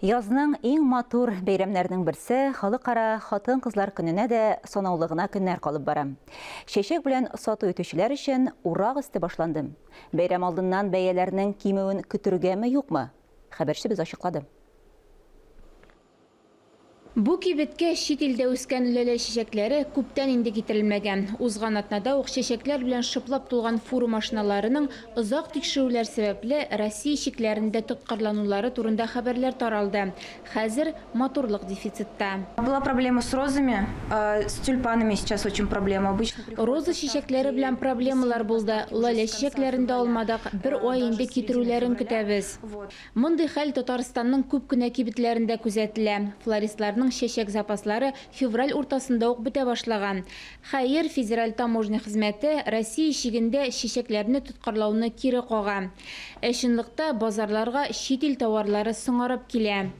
Язның иң матур бәйрәмнәрнең берсе халыкара хатын-кызлар көненә дә санаулыгына көннәр калып бара. Чәчәк белән сату итүчеләр өчен урак өсте башланды. Бәйрәм алдыннан бәяләрнең кимүен көтергәме юкмы? Хәбәрчебез ачыклады. Бу кибеткә чит илдә үскән ләлә чәчәкләре күптән инде китерелмәгән. Узган атнада ук чәчәкләр белән шыплап тулган фуру машиналарының озак тикшерүләр сәбәпле Россия чикләрендә тоткарланулары турында хәбәрләр таралды. Хәзер матурлык дефицитта. Была проблема с розами, с тюльпанами сейчас очень проблема. Роза чәчәкләре белән проблемалар булды. Ләлә чәчәкләрендә алмадык, бер ай инде китерүләрен көтәбез. Мондый хәл Татарстанның күп кенә кибетләрендә күзәтелә. Флористларның чәчәк запаслары февраль уртасында ук бетә башлаган. Хәер, федераль таможня хезмәте Россия ишегендә чәчәкләрне тоткарлауны кире кага. Чынлыкта базарларга чит ил товарлары сыңарып килә.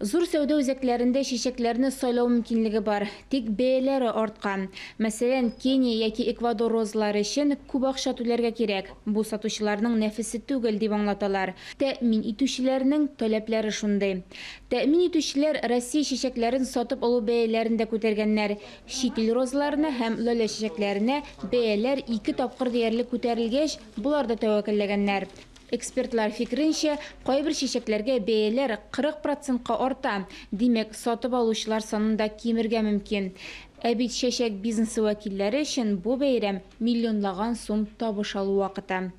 Зур сәүдә үзәкләрендә чәчәкләрне сайлау мөмкинлеге бар, тик бәяләре арткан. Мәсәлән, Кения яки Эквадор розалары өчен күп акча түләргә кирәк. Бу сатучыларның нәфесе түгел дип аңлаталар. Тәэмин итүчеләрнең таләпләре шундый. Тәэмин итүчеләр Россия чәчәкләрен сатып алу бәяләрен дә күтәргәннәр. Чит ил розаларына һәм ләлә чәчәкләренә бәяләр 2 тапкыр диярлек күтәрелгәч, булар да тәвәккәлләгәннәр. Экспертлар фикренчә, кайбер чәчәкләргә бәяләр 40%-ка арта. Димәк, сатып алучылар санында кимергә мөмкин. Ә бит чәчәк бизнесы вәкилләре өчен бу бәйрәм миллионлаган сум табыш алу вакыты.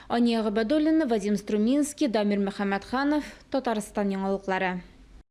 Ания Габадуллина, Вадим Струминский, Дамир Мөхәммәтханов, Татарстан яңалыклары.